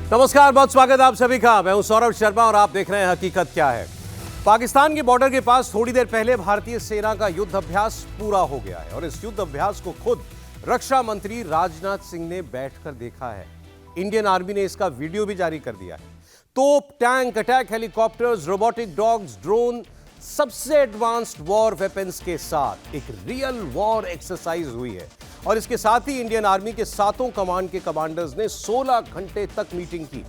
नमस्कार, बहुत स्वागत आप सभी का। मैं हूं सौरभ शर्मा और आप देख रहे हैं हकीकत क्या है। पाकिस्तान के बॉर्डर के पास थोड़ी देर पहले भारतीय सेना का युद्ध अभ्यास पूरा हो गया है और इस युद्ध अभ्यास को खुद रक्षा मंत्री राजनाथ सिंह ने बैठकर देखा है। इंडियन आर्मी ने इसका वीडियो भी जारी कर दिया है। तोप, tank, attack helicopters, robotic dogs, drone, सबसे एडवांस्ड वॉर वेपन्स के साथ एक रियल वॉर एक्सरसाइज हुई है और इसके साथ ही इंडियन आर्मी के सातों कमांड के कमांडर्स ने 16 घंटे तक मीटिंग की।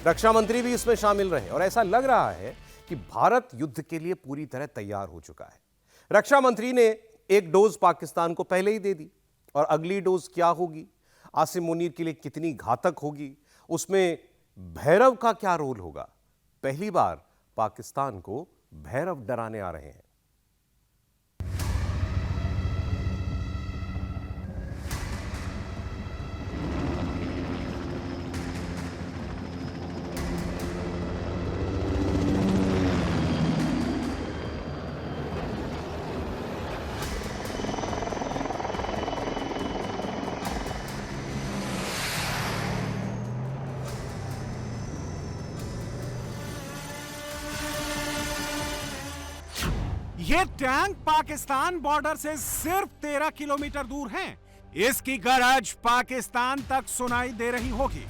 रक्षा मंत्री भी इसमें शामिल रहे और ऐसा लग रहा है कि भारत युद्ध के लिए पूरी तरह तैयार हो चुका है। रक्षा मंत्री ने एक डोज पाकिस्तान को पहले ही दे दी और अगली डोज क्या होगी, आसिम मुनीर के लिए कितनी घातक होगी, उसमें भैरव का क्या रोल होगा। पहली बार पाकिस्तान को भैरव डराने आ रहे हैं। ये टैंक पाकिस्तान बॉर्डर से सिर्फ 13 किलोमीटर दूर हैं। इसकी गरज पाकिस्तान तक सुनाई दे रही होगी।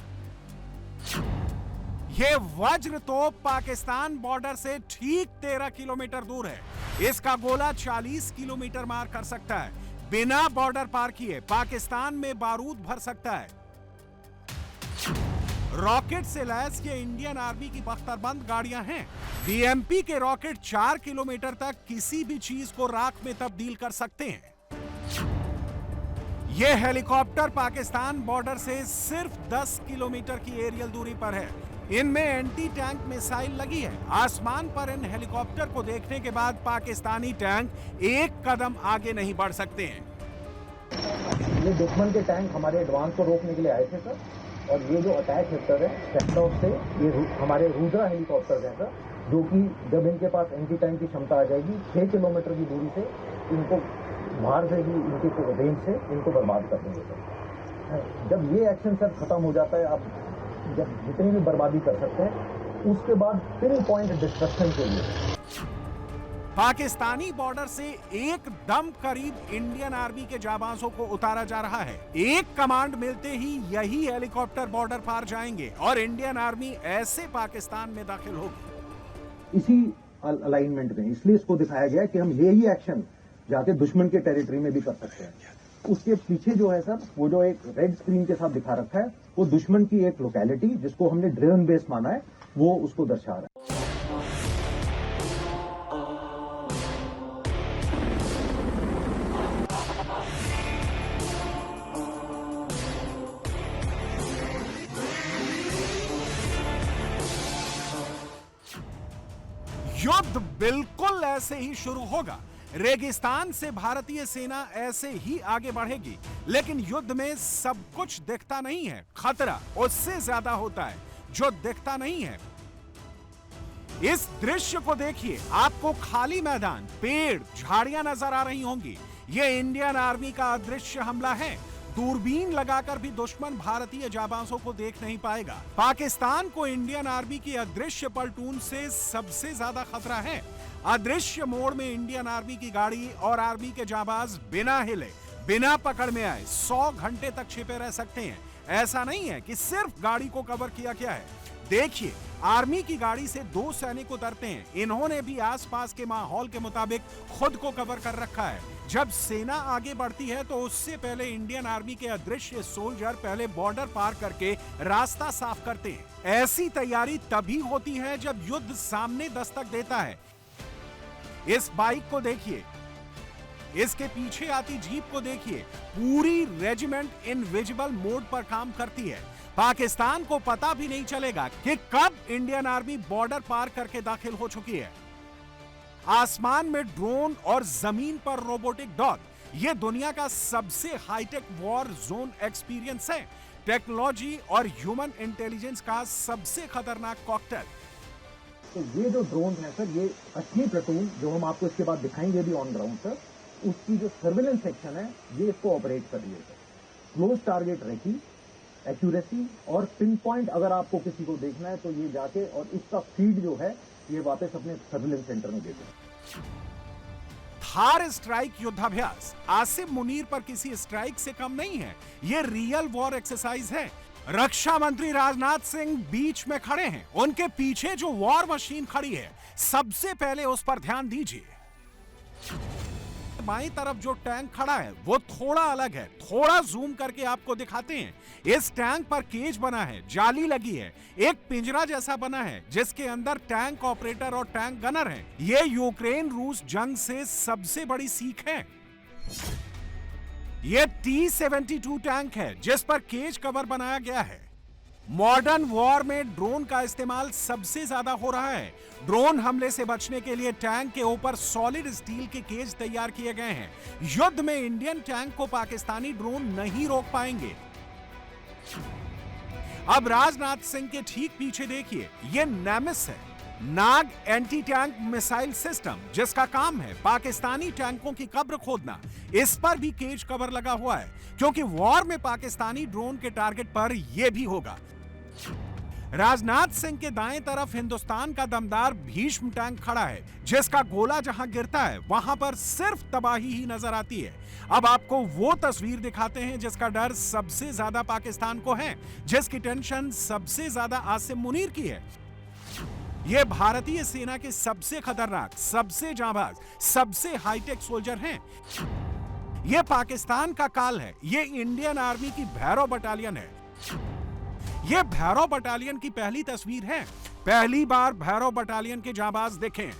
ये वज्र तोप पाकिस्तान बॉर्डर से ठीक 13 किलोमीटर दूर है। इसका गोला 40 किलोमीटर मार कर सकता है। बिना बॉर्डर पार किए पाकिस्तान में बारूद भर सकता है। रॉकेट से लैस ये इंडियन आर्मी की बख्तरबंद गाड़ियां हैं। बीएमपी के रॉकेट 4 किलोमीटर तक किसी भी चीज को राख में तब्दील कर सकते हैं। ये हेलीकॉप्टर पाकिस्तान बॉर्डर से सिर्फ 10 किलोमीटर की एरियल दूरी पर है। इनमें एंटी टैंक मिसाइल लगी है। आसमान पर इन हेलीकॉप्टर को देखने के बाद पाकिस्तानी टैंक एक कदम आगे नहीं बढ़ सकते हैं। ये दुश्मन के टैंक हमारे एडवांस को रोकने के लिए आए थे सर, और ये जो अटैक हेक्टर है सेक्टर से ये हमारे रुद्रा हेलीकॉप्टर हैं सर, जो कि जब इनके पास एंटी टैंक की क्षमता आ जाएगी 6 किलोमीटर की दूरी से इनको बाहर से ही इनके रेंज से इनको बर्बाद कर देंगे सर। जब ये एक्शन सर खत्म हो जाता है, आप जब जितनी भी बर्बादी कर सकते हैं, उसके बाद पिन पॉइंट डिस्ट्रक्शन के लिए पाकिस्तानी बॉर्डर से एकदम करीब इंडियन आर्मी के जाबाजों को उतारा जा रहा है। एक कमांड मिलते ही यही हेलीकॉप्टर बॉर्डर पार जाएंगे और इंडियन आर्मी ऐसे पाकिस्तान में दाखिल होगी। इसी अलाइनमेंट में इसलिए इसको दिखाया गया कि हम यही एक्शन जाके दुश्मन के टेरिटरी में भी कर सकते हैं। उसके पीछे जो है सर, वो जो एक रेड स्क्रीन के साथ दिखा रखा है, वो दुश्मन की एक लोकेलिटी जिसको हमने ड्रिवन बेस माना है, वो उसको दर्शा रहा है। युद्ध बिल्कुल ऐसे ही शुरू होगा। रेगिस्तान से भारतीय सेना ऐसे ही आगे बढ़ेगी, लेकिन युद्ध में सब कुछ दिखता नहीं है। खतरा उससे ज्यादा होता है जो दिखता नहीं है। इस दृश्य को देखिए, आपको खाली मैदान, पेड़, झाड़ियां नजर आ रही होंगी। यह इंडियन आर्मी का अदृश्य हमला है। दूरबीन लगाकर भी दुश्मन भारतीय जाबाजों को देख नहीं पाएगा। पाकिस्तान को इंडियन आर्मी की अदृश्य पलटून से सबसे ज्यादा खतरा है। अदृश्य मोड़ में इंडियन आर्मी की गाड़ी और आर्मी के जाबाज बिना हिले, बिना पकड़ में आए 100 घंटे तक छिपे रह सकते हैं। ऐसा नहीं है कि सिर्फ गाड़ी को कवर किया गया है। देखिए, आर्मी की गाड़ी से 2 सैनिक उतरते हैं। इन्होंने भी आसपास के माहौल के मुताबिक खुद को कवर कर रखा है। जब सेना आगे बढ़ती है तो उससे पहले इंडियन आर्मी के अदृश्य सोल्जर पहले बॉर्डर पार करके रास्ता साफ करते हैं। ऐसी तैयारी तभी होती है जब युद्ध सामने दस्तक देता है। इस बाइक को देखिए, इसके पीछे आती जीप को देखिए। पूरी रेजिमेंट इनविजिबल मोड पर काम करती है। पाकिस्तान को पता भी नहीं चलेगा कि कब इंडियन आर्मी बॉर्डर पार करके दाखिल हो चुकी है। आसमान में ड्रोन और जमीन पर रोबोटिक डॉग, यह दुनिया का सबसे हाईटेक वॉर जोन एक्सपीरियंस है। टेक्नोलॉजी और ह्यूमन इंटेलिजेंस का सबसे खतरनाक कॉकटेल। तो ये जो ड्रोन है सर, ये 8वीं प्लेटून जो हम आपको इसके बाद दिखाएंगे भी ऑन ग्राउंड सर, उसकी जो सर्विलेंस सेक्शन है ये इसको ऑपरेट कर रही है sir. Close target recce, accuracy और पिन पॉइंट अगर आपको किसी को देखना है तो ये जाके और इसका फीड जो है ये वापस अपने सर्विलेंस सेंटर में देते हैं। थार स्ट्राइक युद्धाभ्यास आसिम मुनीर पर किसी स्ट्राइक से कम नहीं है। ये रियल वॉर एक्सरसाइज है। रक्षा मंत्री राजनाथ सिंह बीच में खड़े हैं, उनके पीछे जो वॉर मशीन खड़ी है सबसे पहले उस पर ध्यान दीजिए। बाईं तरफ जो टैंक खड़ा है वो थोड़ा अलग है, थोड़ा जूम करके आपको दिखाते हैं। इस टैंक पर केज बना है, जाली लगी है, एक पिंजरा जैसा बना है जिसके अंदर टैंक ऑपरेटर और टैंक गनर हैं। ये यूक्रेन रूस जंग से सबसे बड़ी सीख है। ये T-72 टैंक है जिस पर केज कवर बनाया गया है। मॉडर्न वॉर में ड्रोन का इस्तेमाल सबसे ज्यादा हो रहा है। ड्रोन हमले से बचने के लिए टैंक के ऊपर सॉलिड स्टील के केज तैयार किए गए हैं। युद्ध में इंडियन टैंक को पाकिस्तानी ड्रोन नहीं रोक पाएंगे। अब राजनाथ सिंह के ठीक पीछे देखिए, ये नेमिस है, नाग एंटी टैंक मिसाइल सिस्टम, जिसका काम है पाकिस्तानी टैंकों की कब्र खोदना। इस पर भी केज कवर लगा हुआ है क्योंकि वॉर में पाकिस्तानी ड्रोन के टारगेट पर यह भी होगा। राजनाथ सिंह के दाएं तरफ हिंदुस्तान का दमदार भीष्म टैंक खड़ा है जिसका गोला जहां गिरता है वहां पर सिर्फ तबाही ही नजर आती है। अब आपको वो तस्वीर दिखाते हैं जिसका डर सबसे ज्यादा पाकिस्तान को है, जिसकी टेंशन सबसे ज्यादा आसिम मुनीर की है। ये भारतीय सेना के सबसे खतरनाक, सबसे जांबाज, सबसे हाईटेक सोल्जर हैं। ये पाकिस्तान का काल है, ये इंडियन आर्मी की भैरव बटालियन है। ये भैरव बटालियन की पहली तस्वीर है। पहली बार भैरव बटालियन के जांबाज देखें।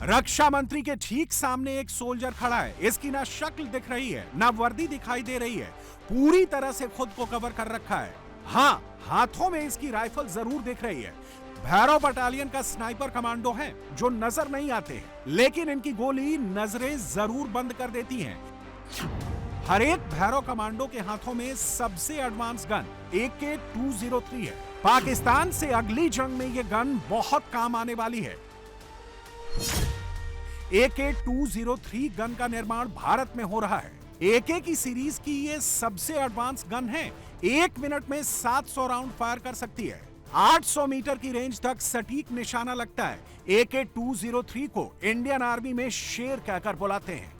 रक्षा मंत्री के ठीक सामने एक सोल्जर खड़ा है। इसकी ना शक्ल दिख रही है, ना वर्दी दिखाई दे रही है, पूरी तरह से खुद को कवर कर रखा है। हाँ, हाथों में इसकी राइफल जरूर दिख रही है। भैरव बटालियन का स्नाइपर कमांडो है जो नजर नहीं आते, लेकिन इनकी गोली नजरें जरूर बंद कर देती हैं। हर एक भैरव कमांडो के हाथों में सबसे एडवांस गन AK-203 है। पाकिस्तान से अगली जंग में यह गन बहुत काम आने वाली है। AK-203 गन का निर्माण भारत में हो रहा है। AK की सीरीज की यह सबसे एडवांस गन है। 1 मिनट में 700 राउंड फायर कर सकती है। 800 मीटर की रेंज तक सटीक निशाना लगता है। AK-203 को इंडियन आर्मी में शेर कहकर बुलाते हैं।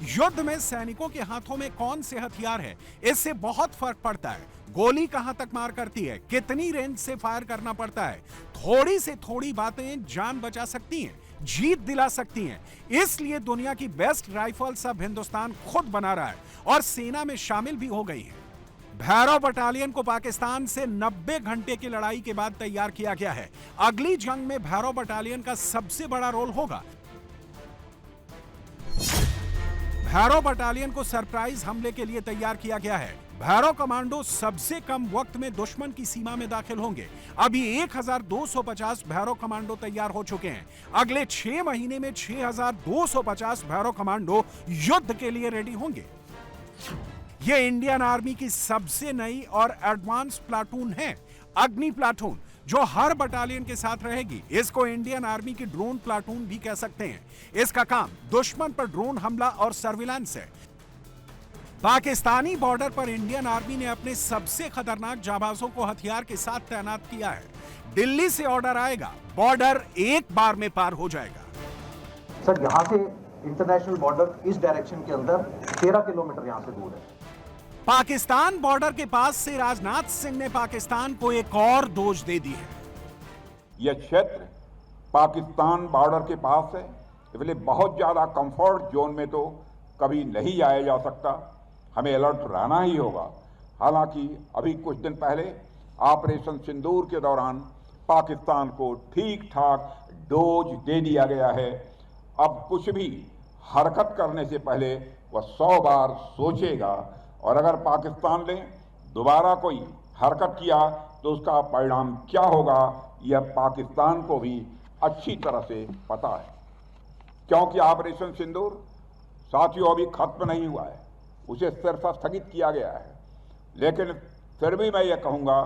युद्ध में सैनिकों के हाथों में कौन से हथियार है, इससे बहुत फर्क पड़ता है। गोली कहां तक मार करती है, कितनी रेंज से फायर करना पड़ता है। थोड़ी से थोड़ी बातें जान बचा सकती हैं, जीत दिला सकती हैं। इसलिए दुनिया की बेस्ट राइफल्स अब हिंदुस्तान खुद बना रहा है और सेना में शामिल भी हो गई है। भैरव बटालियन को पाकिस्तान से 90 घंटे की लड़ाई के बाद तैयार किया गया है। अगली जंग में भैरव बटालियन का सबसे बड़ा रोल होगा। भैरव बटालियन को सरप्राइज हमले के लिए तैयार किया गया है। भैरव कमांडो सबसे कम वक्त में दुश्मन की सीमा में दाखिल होंगे। अभी 1250 भैरव कमांडो तैयार हो चुके हैं। अगले 6 महीने में 6250 भैरव कमांडो युद्ध के लिए रेडी होंगे। यह इंडियन आर्मी की सबसे नई और एडवांस प्लाटून है, अग्नि प्लाटून, जो हर बटालियन के साथ रहेगी। इसको इंडियन आर्मी की ड्रोन प्लाटून भी कह सकते हैं। इसका काम दुश्मन पर ड्रोन हमला और सर्विलांस है। पाकिस्तानी बॉर्डर पर इंडियन आर्मी ने अपने सबसे खतरनाक जाबाजों को हथियार के साथ तैनात किया है। दिल्ली से ऑर्डर आएगा, बॉर्डर एक बार में पार हो जाएगा। सर, यहाँ से इंटरनेशनल बॉर्डर इस डायरेक्शन के अंदर 13 किलोमीटर यहाँ से दूर है। पाकिस्तान बॉर्डर के पास से राजनाथ सिंह ने पाकिस्तान को एक और दोष दे दी है। यह क्षेत्र पाकिस्तान बॉर्डर के पास है, इसलिए बहुत ज्यादा कंफर्ट जोन में तो कभी नहीं जाया जा सकता। हमें अलर्ट रहना ही होगा। हालांकि अभी कुछ दिन पहले ऑपरेशन सिंदूर के दौरान पाकिस्तान को ठीक ठाक डोज दे दिया गया है। अब कुछ भी हरकत करने से पहले वह 100 बार सोचेगा, और अगर पाकिस्तान ने दोबारा कोई हरकत किया तो उसका परिणाम क्या होगा यह पाकिस्तान को भी अच्छी तरह से पता है। क्योंकि ऑपरेशन सिंदूर साथियों अभी खत्म नहीं हुआ है, उसे सिर्फ स्थगित किया गया है। लेकिन फिर भी मैं ये कहूँगा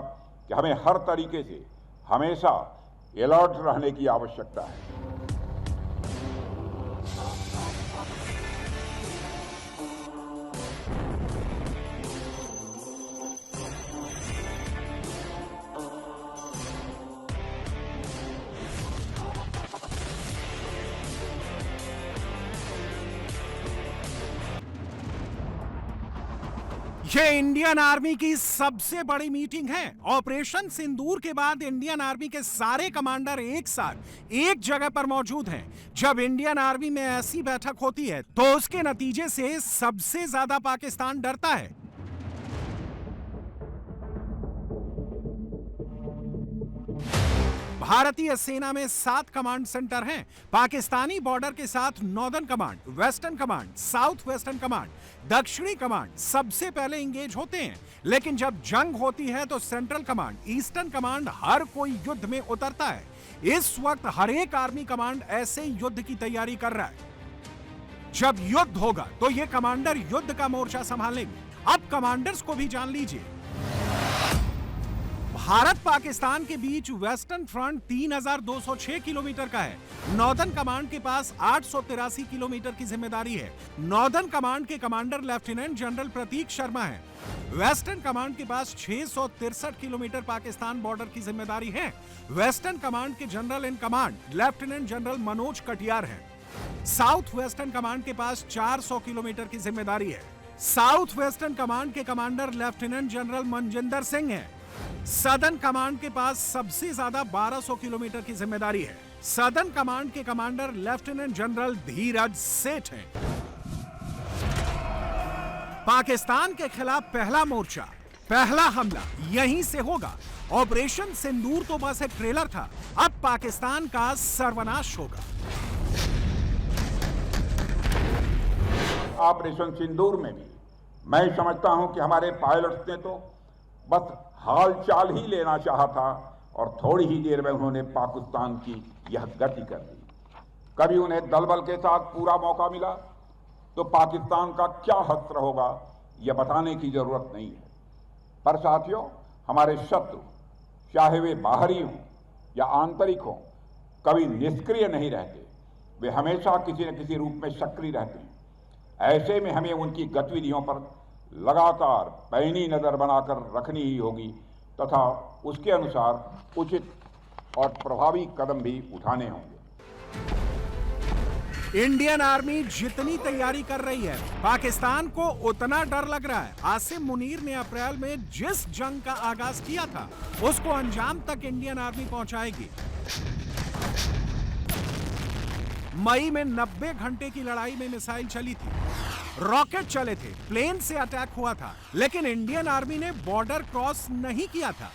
कि हमें हर तरीके से हमेशा अलर्ट रहने की आवश्यकता है। ये इंडियन आर्मी की सबसे बड़ी मीटिंग है। ऑपरेशन सिंदूर के बाद इंडियन आर्मी के सारे कमांडर एक साथ एक जगह पर मौजूद हैं। जब इंडियन आर्मी में ऐसी बैठक होती है तो उसके नतीजे से सबसे ज्यादा पाकिस्तान डरता है। भारतीय सेना में 7 कमांड सेंटर हैं। पाकिस्तानी बॉर्डर के साथ northern command, western command, south western command, दक्षिणी कमांड सबसे पहले इंगेज होते हैं। लेकिन जब जंग होती है तो सेंट्रल कमांड, ईस्टर्न कमांड हर कोई युद्ध में उतरता है। इस वक्त हर एक आर्मी कमांड ऐसे युद्ध की तैयारी कर रहा है। जब युद्ध होगा तो ये कमांडर युद्ध का मोर्चा संभालेंगे। अब कमांडर्स को भी जान लीजिए। भारत पाकिस्तान के बीच वेस्टर्न फ्रंट 3206 किलोमीटर का है। नॉर्दर्न कमांड के पास 883 किलोमीटर की जिम्मेदारी है। नॉर्दर्न कमांड के कमांडर लेफ्टिनेंट जनरल प्रतीक शर्मा हैं। वेस्टर्न कमांड के पास 663 किलोमीटर पाकिस्तान बॉर्डर की जिम्मेदारी है। वेस्टर्न कमांड के general in command lieutenant general Manoj Katiyar हैं। साउथ वेस्टर्न कमांड के पास 400 किलोमीटर की जिम्मेदारी है। साउथ वेस्टर्न कमांड के commander lieutenant general Manjinder Singh हैं। सदर्न कमांड के पास सबसे ज्यादा 1200 किलोमीटर की जिम्मेदारी है। सदर्न कमांड के कमांडर लेफ्टिनेंट जनरल धीरज सेठ हैं। पाकिस्तान के खिलाफ पहला मोर्चा, पहला हमला यहीं से होगा। ऑपरेशन सिंदूर तो बस एक ट्रेलर था, अब पाकिस्तान का सर्वनाश होगा। ऑपरेशन सिंदूर में भी मैं समझता हूं कि हमारे पायलट्स ने तो बस हाल चाल ही लेना चाहा था और थोड़ी ही देर में उन्होंने पाकिस्तान की यह गति कर दी। कभी उन्हें दलबल के साथ पूरा मौका मिला तो पाकिस्तान का क्या हश्र होगा यह बताने की जरूरत नहीं है। पर साथियों, हमारे शत्रु चाहे वे बाहरी हों या आंतरिक हों कभी निष्क्रिय नहीं रहते। वे हमेशा किसी न किसी रूप में सक्रिय रहते हैं। ऐसे में हमें उनकी गतिविधियों पर लगातार पैनी नजर बनाकर रखनी ही होगी तथा उसके अनुसार उचित और प्रभावी कदम भी उठाने होंगे। इंडियन आर्मी जितनी तैयारी कर रही है, पाकिस्तान को उतना डर लग रहा है। आसिम मुनीर ने अप्रैल में जिस जंग का आगाज किया था उसको अंजाम तक इंडियन आर्मी पहुंचाएगी। मई में 90 घंटे की लड़ाई में मिसाइल चली थी, रॉकेट चले थे, प्लेन से अटैक हुआ था, लेकिन इंडियन आर्मी ने बॉर्डर क्रॉस नहीं किया था।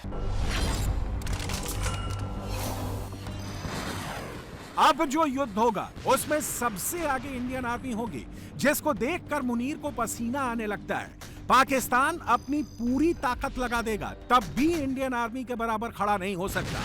अब जो युद्ध होगा उसमें सबसे आगे इंडियन आर्मी होगी, जिसको देखकर मुनीर को पसीना आने लगता है। पाकिस्तान अपनी पूरी ताकत लगा देगा, तब भी इंडियन आर्मी के बराबर खड़ा नहीं हो सकता।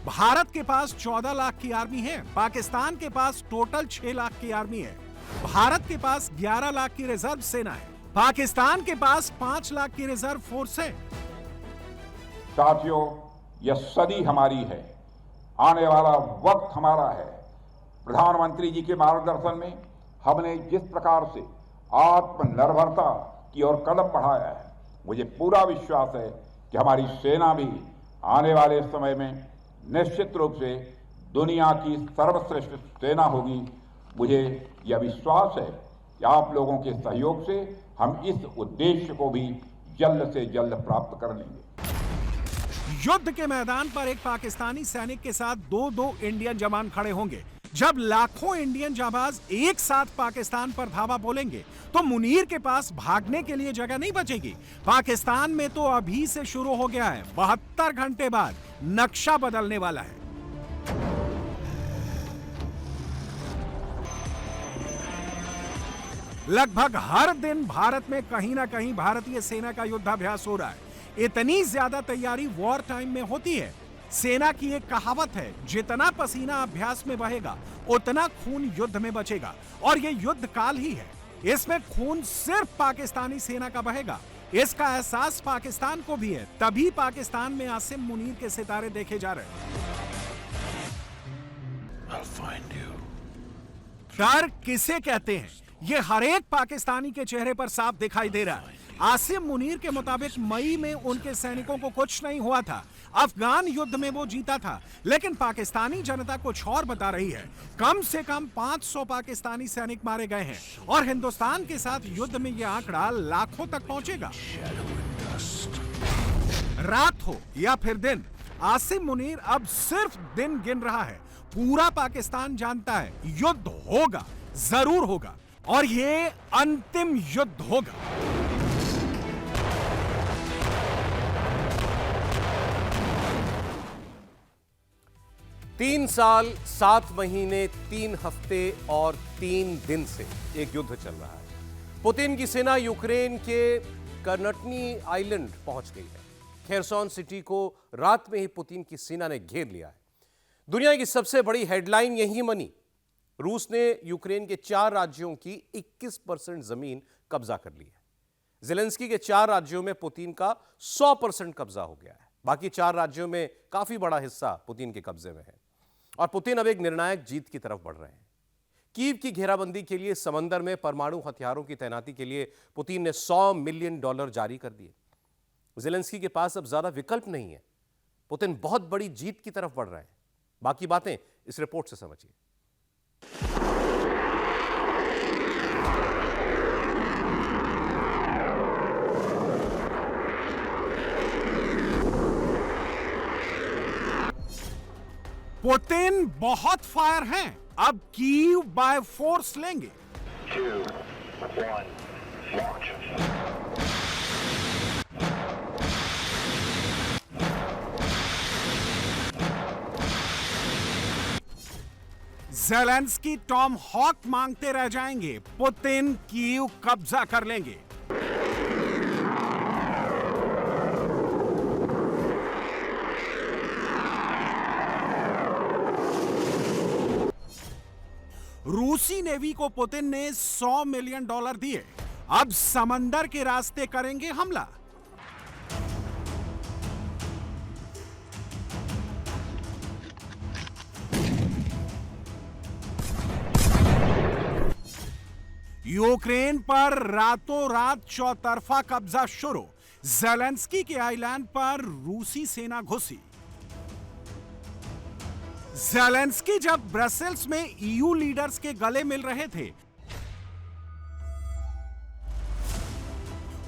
भारत के पास 14 लाख की आर्मी है, पाकिस्तान के पास टोटल 6 लाख की आर्मी है। भारत के पास 11 लाख की रिजर्व सेना है, पाकिस्तान के पास 5 लाख की रिजर्व फोर्स है। साथियों, यह सदी हमारी है, आने वाला वक्त हमारा है। प्रधानमंत्री जी के मार्गदर्शन में हमने जिस प्रकार से आत्मनिर्भरता की ओर कदम बढ़ाया है, मुझे पूरा विश्वास है कि हमारी सेना भी आने वाले समय में निश्चित रूप से दुनिया की सर्वश्रेष्ठ सेना होगी। मुझे यह विश्वास है कि आप लोगों के सहयोग से हम इस उद्देश्य को भी जल्द से जल्द प्राप्त कर लेंगे। युद्ध के मैदान पर एक पाकिस्तानी सैनिक के साथ 2-2 इंडियन जवान खड़े होंगे। जब लाखों इंडियन जाबाज एक साथ पाकिस्तान पर धावा बोलेंगे तो मुनीर के पास भागने के लिए जगह नहीं बचेगी। पाकिस्तान में तो अभी से शुरू हो गया है, 72 घंटे बाद नक्शा बदलने वाला है। लगभग हर दिन भारत में कहीं ना कहीं भारतीय सेना का युद्धाभ्यास हो रहा है। इतनी ज्यादा तैयारी वॉर टाइम में होती है। सेना की एक कहावत है, जितना पसीना अभ्यास में बहेगा उतना खून युद्ध में बचेगा, और ये युद्ध काल ही है। इसमें खून सिर्फ पाकिस्तानी सेना का बहेगा। इसका एहसास पाकिस्तान को भी है, तभी पाकिस्तान में आसिम मुनीर के सितारे देखे जा रहे हैं। डर किसे कहते हैं, ये हर एक पाकिस्तानी के चेहरे पर साफ दिखाई दे रहा है। आसिम मुनीर के मुताबिक मई में उनके सैनिकों को कुछ नहीं हुआ था। अफगान युद्ध में वो जीता था, लेकिन पाकिस्तानी जनता कुछ और बता रही है। कम से कम 500 पाकिस्तानी सैनिक मारे गए हैं और हिंदुस्तान के साथ युद्ध में यह आंकड़ा लाखों तक पहुंचेगा। रात हो या फिर दिन, आसिम मुनीर अब सिर्फ दिन गिन रहा है। पूरा पाकिस्तान जानता है युद्ध होगा, जरूर होगा, और ये अंतिम युद्ध होगा। 3 साल 7 महीने 3 हफ्ते और 3 दिन से एक युद्ध चल रहा है। पुतिन की सेना यूक्रेन के कर्नटनी आइलैंड पहुंच गई है। खेरसॉन सिटी को रात में ही पुतिन की सेना ने घेर लिया है। दुनिया की सबसे बड़ी हेडलाइन यही बनी। रूस ने यूक्रेन के 4 राज्यों की 21% जमीन कब्जा कर ली है। ज़ेलेंस्की के 4 राज्यों में पुतिन का 100% कब्जा हो गया है। बाकी 4 राज्यों में काफी बड़ा हिस्सा पुतिन के कब्जे में है और पुतिन अब एक निर्णायक जीत की तरफ बढ़ रहे हैं। कीव की घेराबंदी के लिए समंदर में परमाणु हथियारों की तैनाती के लिए पुतिन ने $100 मिलियन जारी कर दिए। ज़ेलेंस्की के पास अब ज्यादा विकल्प नहीं है। पुतिन बहुत बड़ी जीत की तरफ बढ़ रहे हैं। बाकी बातें इस रिपोर्ट से समझिए। पुतिन बहुत फायर हैं। अब कीव बाय फोर्स लेंगे। 2, 1, launch. ज़ेलेंस्की टॉम हॉक मांगते रह जाएंगे। पुतिन कीव कब्जा कर लेंगे। रूसी नेवी को पुतिन ने $100 मिलियन दिए। अब समंदर के रास्ते करेंगे हमला। यूक्रेन पर रातों रात चौतरफा कब्जा शुरू। ज़ेलेंस्की के आइलैंड पर रूसी सेना घुसी। ज़ेलेंस्की जब ब्रसेल्स में ईयू लीडर्स के गले मिल रहे थे,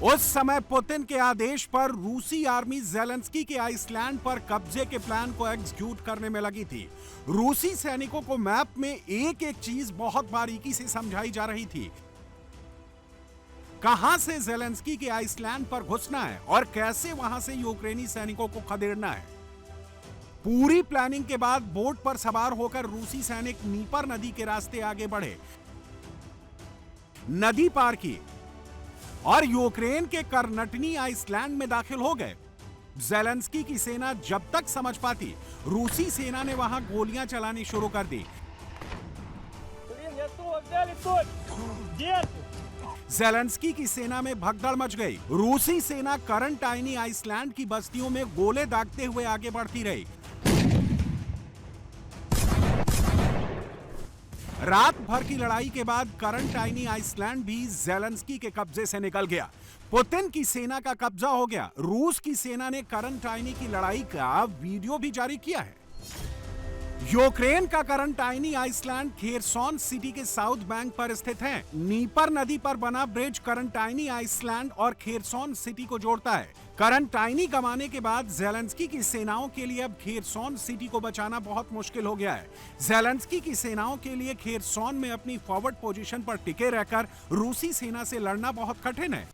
उस समय पुतिन के आदेश पर रूसी आर्मी ज़ेलेंस्की के आइसलैंड पर कब्जे के प्लान को एग्जीक्यूट करने में लगी थी। रूसी सैनिकों को मैप में एक एक चीज बहुत बारीकी से समझाई जा रही थी। कहां से ज़ेलेंस्की के आइसलैंड पर घुसना है और कैसे वहां से यूक्रेनी सैनिकों को खदेड़ना है। पूरी प्लानिंग के बाद बोट पर सवार होकर रूसी सैनिक नीपर नदी के रास्ते आगे बढ़े, नदी पार की और यूक्रेन के कर्नटनी आइसलैंड में दाखिल हो गए। ज़ेलेंस्की की सेना जब तक समझ पाती, रूसी सेना ने वहां गोलियां चलानी शुरू कर दी। ज़ेलेंस्की की सेना में भगदड़ मच गई। रूसी सेना करंटाइनी आइसलैंड की बस्तियों में गोले दागते हुए आगे बढ़ती रही। रात भर की लड़ाई के बाद करंटाइनी आइसलैंड भी ज़ेलेंस्की के कब्जे से निकल गया। पुतिन की सेना का कब्जा हो गया। रूस की सेना ने करंटाइनी की लड़ाई का वीडियो भी जारी किया है। यूक्रेन का करंटाइनी आइसलैंड खेरसॉन सिटी के साउथ बैंक पर स्थित है। नीपर नदी पर बना ब्रिज करंटाइनी आइसलैंड और खेरसॉन सिटी को जोड़ता है। करंटाइनी गंवाने के बाद ज़ेलेंस्की की सेनाओं के लिए अब खेरसॉन सिटी को बचाना बहुत मुश्किल हो गया है। ज़ेलेंस्की की सेनाओं के लिए खेरसॉन में अपनी फॉरवर्ड पोजीशन पर टिके रहकर रूसी सेना से लड़ना बहुत कठिन है।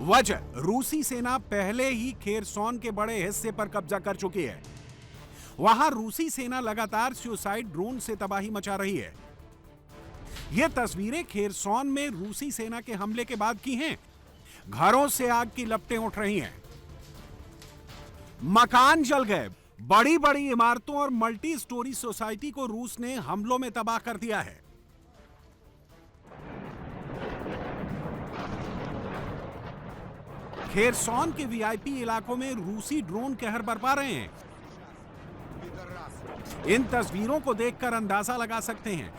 वजह, रूसी सेना पहले ही खेरसॉन के बड़े हिस्से पर कब्जा कर चुकी है। वहां रूसी सेना लगातार सुसाइड ड्रोन से तबाही मचा रही है। ये तस्वीरें खेरसॉन में रूसी सेना के हमले के बाद की हैं। घरों से आग की लपटें उठ रही हैं। मकान जल गए। बड़ी बड़ी इमारतों और मल्टी स्टोरी सोसाइटी को रूस ने हमलों में तबाह कर दिया है। खेरसॉन के वीआईपी इलाकों में रूसी ड्रोन कहर बरपा रहे हैं। इन तस्वीरों को देखकर अंदाजा लगा सकते हैं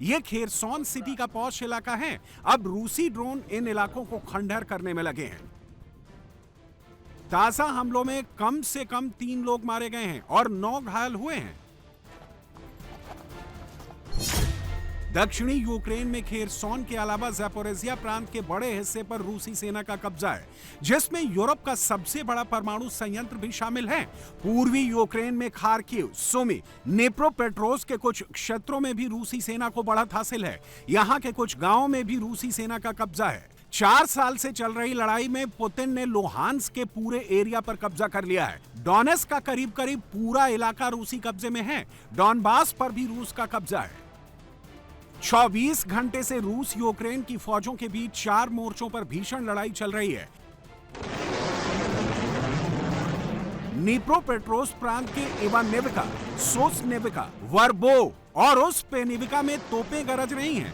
ये खेरसॉन सिटी का पॉश इलाका है। अब रूसी ड्रोन इन इलाकों को खंडहर करने में लगे हैं। ताजा हमलों में कम से कम 3 लोग मारे गए हैं और 9 घायल हुए हैं। दक्षिणी यूक्रेन में खेरसॉन के अलावा ज़ैपोरिज़िया प्रांत के बड़े हिस्से पर रूसी सेना का कब्जा है, जिसमें यूरोप का सबसे बड़ा परमाणु संयंत्र भी शामिल है। पूर्वी यूक्रेन में खार्किव, सुमी, निप्रोपेट्रोव्स्क के कुछ क्षेत्रों में भी रूसी सेना को बढ़त हासिल है। यहाँ के कुछ गांवों में भी रूसी सेना का कब्जा है। 4 साल से चल रही लड़ाई में पुतिन ने लुहांस्क के पूरे एरिया पर कब्जा कर लिया है। डोनेट्स्क का करीब करीब पूरा इलाका रूसी कब्जे में है। डॉनबास पर भी रूस का कब्जा है। 24 घंटे से रूस यूक्रेन की फौजों के बीच 4 मोर्चों पर भीषण लड़ाई चल रही है। निप्रोपेट्रोव्स्क प्रांत के इवानेविका, सोसनेविका, वर्बो और उस्पेनिविका में तोपें गरज रही हैं।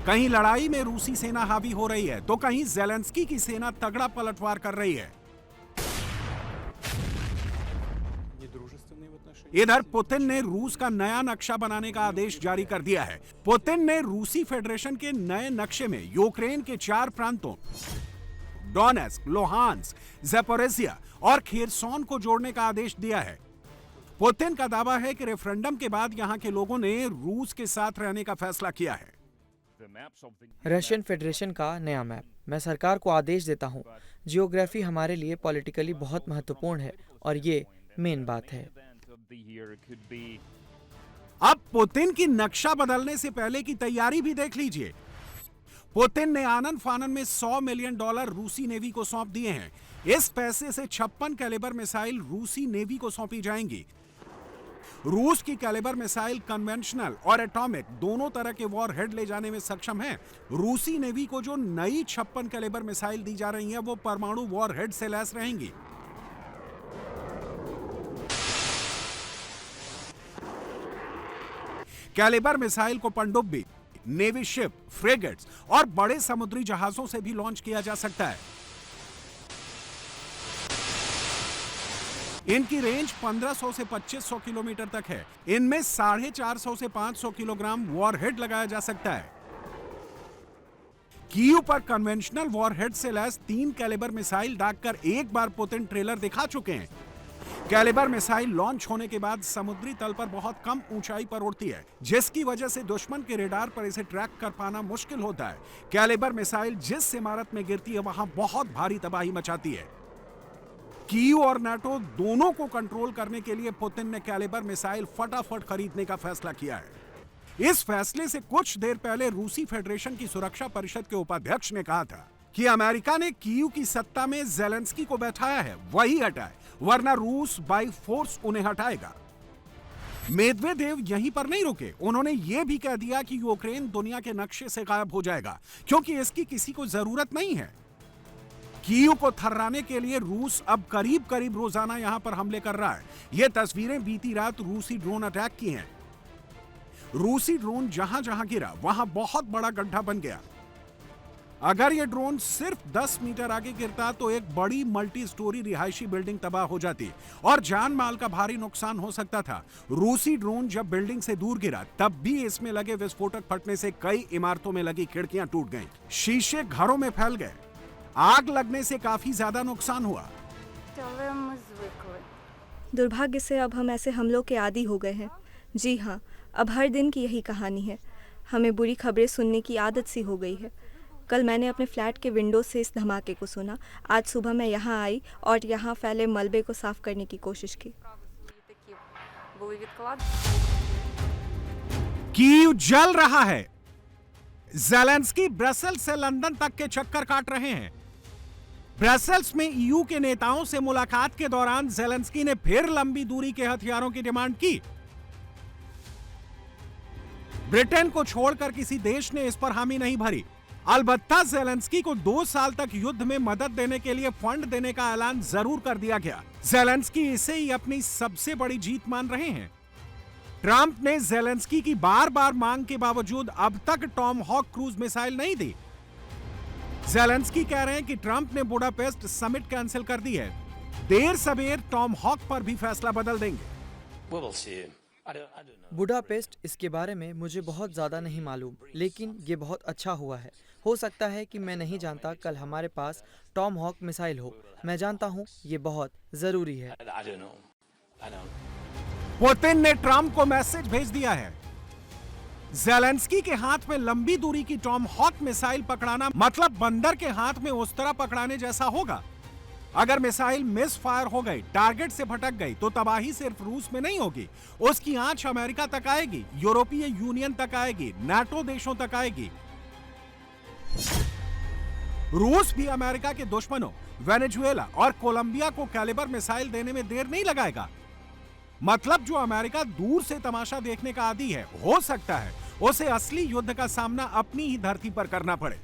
कहीं लड़ाई में रूसी सेना हावी हो रही है तो कहीं ज़ेलेंस्की की सेना तगड़ा पलटवार कर रही है। इधर पुतिन ने रूस का नया नक्शा बनाने का आदेश जारी कर दिया है। पुतिन ने रूसी फेडरेशन के नए नक्शे में यूक्रेन के 4 प्रांतों डोनेट्स्क, लुहांस्क, ज़ैपोरिज़िया और खेरसॉन को जोड़ने का आदेश दिया है। पुतिन का दावा है कि रेफरेंडम के बाद यहां के लोगों ने रूस के साथ रहने का फैसला किया है। रशियन फेडरेशन का नया मैप। मैं सरकार को आदेश देता हूं, जियोग्राफी हमारे लिए पॉलिटिकली बहुत महत्वपूर्ण है और ये मेन बात है। अब पुतिन की नक्शा बदलने से पहले की तैयारी भी देख लीजिए। पुतिन ने आनन फानन में $100 मिलियन रूसी नेवी को सौंप दिए हैं। इस पैसे से 56 कैलिबर मिसाइल रूसी नेवी को सौंपी जाएंगी। रूस की कैलिबर मिसाइल कन्वेंशनल और एटॉमिक दोनों तरह के वॉर हेड ले जाने में सक्षम है। रूसी नेवी को जो नई 56 कैलिबर मिसाइल दी जा रही है वो परमाणु वॉर हेड से लैस रहेंगी। कैलिबर मिसाइल को पनडुब्बी, नेवी शिप, फ्रेगेट्स और बड़े समुद्री जहाजों से भी लॉन्च किया जा सकता है। इनकी रेंज 1500 से 2500 किलोमीटर तक है। इनमें 450 से 500 किलोग्राम वॉरहेड लगाया जा सकता है। कीव पर कन्वेंशनल वॉरहेड से लैस 3 कैलिबर मिसाइल दागकर एक बार पुतिन ट्रेलर दिखा चुके हैं। कैलिबर मिसाइल लॉन्च होने के बाद समुद्री तल पर बहुत कम ऊंचाई पर उड़ती है, जिसकी वजह से दुश्मन के रेडार पर इसे ट्रैक कर पाना मुश्किल होता है। कैलिबर मिसाइल जिस इमारत में गिरती है वहां बहुत भारी तबाही मचाती है। कीव और नाटो दोनों को कंट्रोल करने के लिए पुतिन ने कैलिबर मिसाइल फटाफट खरीदने का फैसला किया है। इस फैसले से कुछ देर पहले रूसी फेडरेशन की सुरक्षा परिषद के उपाध्यक्ष ने कहा था कि अमेरिका ने कीव की सत्ता में ज़ेलेंस्की को बैठाया है, वही हटाए, वरना रूस बाय फोर्स उन्हें हटाएगा। मेदवेदेव यहीं पर नहीं रुके। उन्होंने यह भी कह दिया कि यूक्रेन दुनिया के नक्शे से गायब हो जाएगा, क्योंकि इसकी किसी को जरूरत नहीं है। कीव को थर्राने के लिए रूस अब करीब करीब रोजाना यहां पर हमले कर रहा है। ये तस्वीरें बीती रात रूसी ड्रोन अटैक की हैं। रूसी ड्रोन जहां जहां गिरा वहां बहुत बड़ा गड्ढा बन गया। अगर यह ड्रोन सिर्फ 10 मीटर आगे गिरता तो एक बड़ी मल्टी स्टोरी रिहायशी बिल्डिंग तबाह हो जाती और जान माल का भारी नुकसान हो सकता था। रूसी ड्रोन जब बिल्डिंग से दूर गिरा तब भी इसमें लगे विस्फोटक फटने से कई इमारतों में लगी खिड़कियां टूट गईं, शीशे घरों में फैल गए। आग लगने से काफी ज्यादा नुकसान हुआ। दुर्भाग्य से अब हम ऐसे हमलों के आदी हो गए हैं। जी हाँ, अब हर दिन की यही कहानी है। हमें बुरी खबरें सुनने की आदत सी हो गई है। कल मैंने अपने फ्लैट के विंडो से इस धमाके को सुना। आज सुबह मैं यहाँ आई और यहाँ फैले मलबे को साफ करने की कोशिश की। कीव जल रहा है। ज़ेलेंस्की ब्रसेल्स से लंदन तक के चक्कर काट रहे हैं। ब्रसेल्स में ईयू के नेताओं से मुलाकात के दौरान ज़ेलेंस्की ने फिर लंबी दूरी के हथियारों की डिमांड की। ब्रिटेन को छोड़कर किसी देश ने इस पर हामी नहीं भरी। अलबत्ता ज़ेलेंस्की को 2 साल तक युद्ध में मदद देने के लिए फंड देने का ऐलान जरूर कर दिया गया। ज़ेलेंस्की इसे ही अपनी सबसे बड़ी जीत मान रहे हैं। ट्रंप ने ज़ेलेंस्की की बार-बार मांग के बावजूद अब तक टॉम हॉक क्रूज मिसाइल नहीं दी। ज़ेलेंस्की कह रहे हैं कि ट्रंप ने बुडापेस्ट समिट कैंसिल कर दी है। देर सबेर टॉम हॉक पर भी फैसला बदल देंगे। बुडापेस्ट, इसके बारे में मुझे बहुत ज़्यादा नहीं मालूम, लेकिन ये बहुत अच्छा हुआ है। हो सकता है कि मैं नहीं जानता कल हमारे पास टॉम हॉक मिसाइल हो। मैं जानता हूँ ये बहुत ज़रूरी है। पुतिन ने ट्रंप को मैसेज भेज दिया है। ज़ेलेंस्की के हाथ में लंबी दूरी की टॉम हॉक मिसाइल पकड़ाना मतलब बंदर के हाथ में उस्तरा पकड़ाने जैसा होगा। अगर मिसाइल मिस फायर हो गई, टारगेट से भटक गई, तो तबाही सिर्फ रूस में नहीं होगी, उसकी आंच अमेरिका तक आएगी, यूरोपीय यूनियन तक आएगी, नाटो देशों तक आएगी। रूस भी अमेरिका के दुश्मनों वेनेजुएला और कोलंबिया को कैलिबर मिसाइल देने में देर नहीं लगाएगा। मतलब जो अमेरिका दूर से तमाशा देखने का आदी है, हो सकता है उसे असली युद्ध का सामना अपनी ही धरती पर करना पड़े।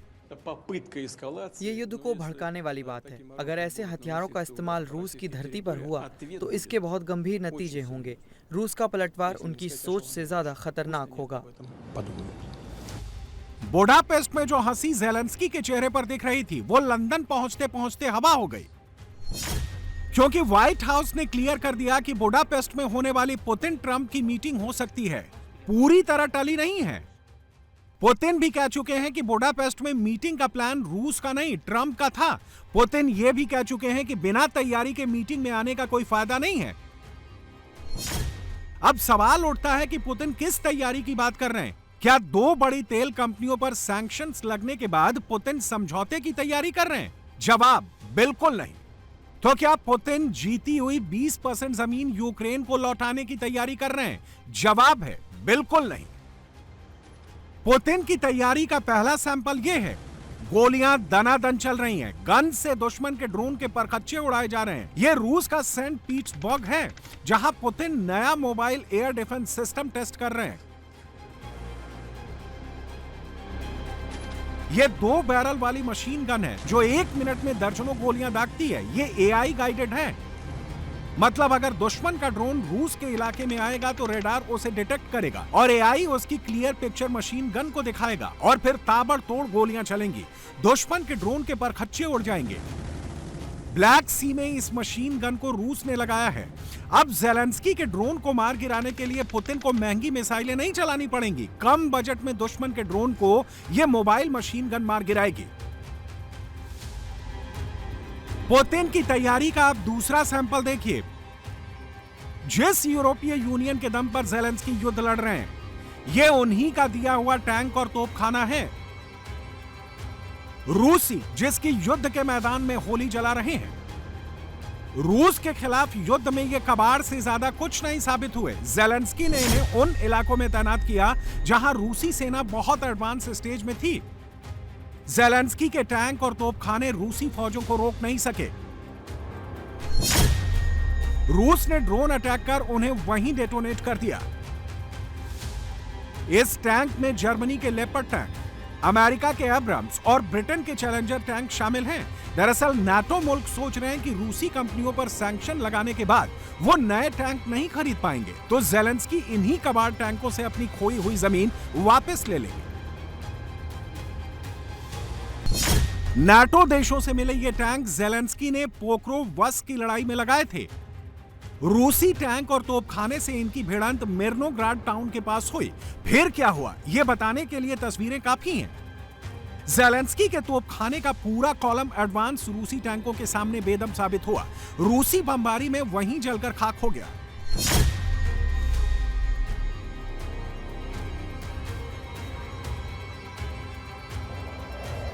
ये युद्ध को भड़काने वाली बात है। अगर ऐसे हथियारों का इस्तेमाल रूस की धरती पर हुआ तो इसके बहुत गंभीर नतीजे होंगे। रूस का पलटवार उनकी सोच से ज्यादा खतरनाक होगा। बुडापेस्ट में जो हंसी ज़ेलेंस्की के चेहरे पर दिख रही थी, वो लंदन पहुंचते पहुंचते हवा हो गई, क्योंकि व्हाइट हाउस ने क्लियर कर दिया कि बुडापेस्ट में होने वाली पुतिन ट्रंप की मीटिंग हो सकती है, पूरी तरह टली नहीं है। पुतिन भी कह चुके हैं कि बुडापेस्ट में मीटिंग का प्लान रूस का नहीं, ट्रंप का था। पुतिन ये भी कह चुके हैं कि बिना तैयारी के मीटिंग में आने का कोई फायदा नहीं है। अब सवाल उठता है कि पुतिन किस तैयारी की बात कर रहे हैं। क्या दो बड़ी तेल कंपनियों पर सैंक्शंस लगने के बाद पुतिन समझौते की तैयारी कर रहे हैं? जवाब बिल्कुल नहीं। तो क्या पुतिन जीती हुई 20% जमीन यूक्रेन को लौटाने की तैयारी कर रहे हैं? जवाब है बिल्कुल नहीं। पुतिन की तैयारी का पहला सैंपल यह है, गोलियां दनादन चल रही हैं, गन से दुश्मन के ड्रोन के परखच्चे उड़ाए जा रहे हैं। यह रूस का सेंट पीटर्सबर्ग है, जहां पुतिन नया mobile air defence system test कर रहे हैं। यह 2 बैरल वाली मशीन गन है जो 1 मिनट में दर्जनों गोलियां दागती है। यह एआई गाइडेड है, मतलब अगर दुश्मन का ड्रोन रूस के इलाके में आएगा तो रेडार उसे डिटेक्ट करेगा और एआई उसकी क्लियर पिक्चर मशीन गन को दिखाएगा और फिर ताबड़तोड़ गोलियां चलेंगी, दुश्मन के ड्रोन के परखच्चे उड़ जाएंगे। ब्लैक सी में इस मशीन गन को रूस ने लगाया है। अब ज़ेलेंस्की के ड्रोन को मार गिराने के लिए पुतिन को महंगी मिसाइलें नहीं चलानी पड़ेंगी, कम बजट में दुश्मन के ड्रोन को यह मोबाइल मशीन गन मार गिराएगी। पुतिन की तैयारी का आप दूसरा सैंपल देखिए। जिस यूरोपीय यूनियन के दम पर ज़ेलेंस्की युद्ध लड़ रहे हैं, यह उन्हीं का दिया हुआ टैंक और तोपखाना है। रूसी जिसकी युद्ध के मैदान में होली जला रहे हैं। रूस के खिलाफ युद्ध में ये कबाड़ से ज्यादा कुछ नहीं साबित हुए। ज़ेलेंस्की ने इन्हें उन इलाकों में तैनात किया जहां रूसी सेना बहुत एडवांस स्टेज में थी। ज़ेलेंस्की के टैंक और तोपखाने रूसी फौजों को रोक नहीं सके। रूस ने ड्रोन अटैक कर उन्हें वहीं डेटोनेट कर दिया। इस टैंक में जर्मनी के लेपर्ड टैंक, अमेरिका के एब्राम्स और ब्रिटेन के चैलेंजर टैंक शामिल हैं। दरअसल नाटो मुल्क सोच रहे हैं कि रूसी कंपनियों पर सैंक्शन लगाने के बाद वो नए टैंक नहीं खरीद पाएंगे, तो ज़ेलेंस्की इन्हीं कबाड़ टैंकों से अपनी खोई हुई जमीन वापस ले लेंगे। नाटो देशों से मिले ये टैंक ज़ेलेंस्की ने पोक्रोव की लड़ाई में लगाए थे। रूसी टैंक और तोपखाने से इनकी भिड़ंत मिर्नोग्राड टाउन के पास हुई। फिर क्या हुआ, यह बताने के लिए तस्वीरें काफी हैं। ज़ेलेंस्की के तोपखाने का पूरा कॉलम एडवांस रूसी टैंकों के सामने बेदम साबित हुआ। रूसी बमबारी में वहीं जलकर खाक हो गया।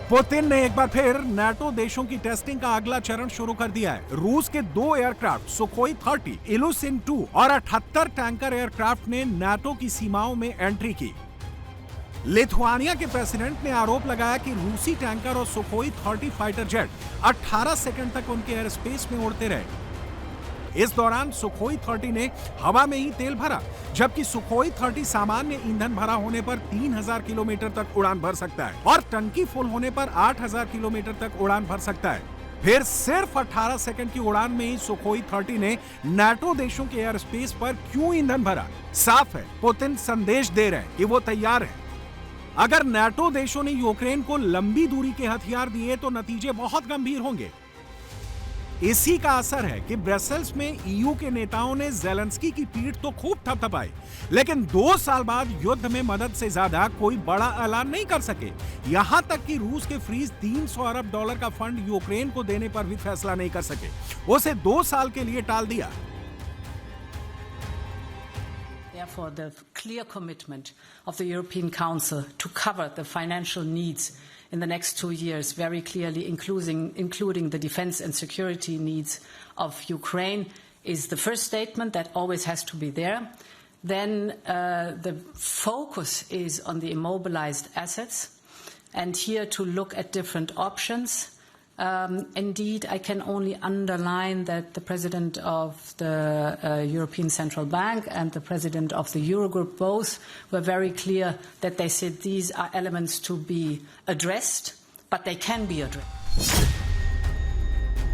पुतिन ने एक बार फिर नाटो देशों की टेस्टिंग का अगला चरण शुरू कर दिया है। रूस के 2 एयरक्राफ्ट सुखोई 30, इलुसिन 2 और 78 टैंकर एयरक्राफ्ट ने नाटो की सीमाओं में एंट्री की। लिथुआनिया के प्रेसिडेंट ने आरोप लगाया कि रूसी टैंकर और सुखोई 30 फाइटर जेट 18 सेकंड तक उनके एयर स्पेस में उड़ते रहे। इस दौरान सुखोई 30 ने हवा में ही तेल भरा, जबकि सुखोई 30 सामान्य ईंधन भरा होने पर 3000 किलोमीटर तक उड़ान भर सकता है और टंकी फुल होने पर 8000 किलोमीटर तक उड़ान भर सकता है। फिर सिर्फ 18 सेकंड की उड़ान में ही सुखोई 30 ने नाटो देशों के एयर स्पेस पर क्यों ईंधन भरा? साफ है, पुतिन संदेश दे रहे हैं कि वो तैयार है। अगर नाटो देशों ने यूक्रेन को लंबी दूरी के हथियार दिए तो नतीजे बहुत गंभीर होंगे। इसी का असर है कि ब्रसेल्स में ईयू के नेताओं ने ज़ेलेंस्की की पीठ तो खूब थपथपाई, लेकिन 2 साल बाद युद्ध में मदद से ज्यादा कोई बड़ा ऐलान नहीं कर सके। यहां तक कि रूस के फ्रीज $300 अरब का फंड यूक्रेन को देने पर भी फैसला नहीं कर सके, उसे 2 साल के लिए टाल दिया। Therefore, the clear commitment of the European Council to cover the financial needs in the next 2 years, very clearly including the defense and security needs of Ukraine, is the first statement that always has to be there. Then the focus is on the immobilized assets, and here to look at different options. Indeed, I can only underline that the President of the European Central Bank and the President of the Eurogroup both were very clear that they said these are elements to be addressed, but they can be addressed.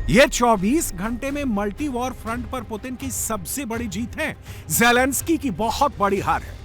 ये 24 घंटे में multi war front पर Putin की सबसे बड़ी जीत है, Zelensky की बहुत बड़ी हार है।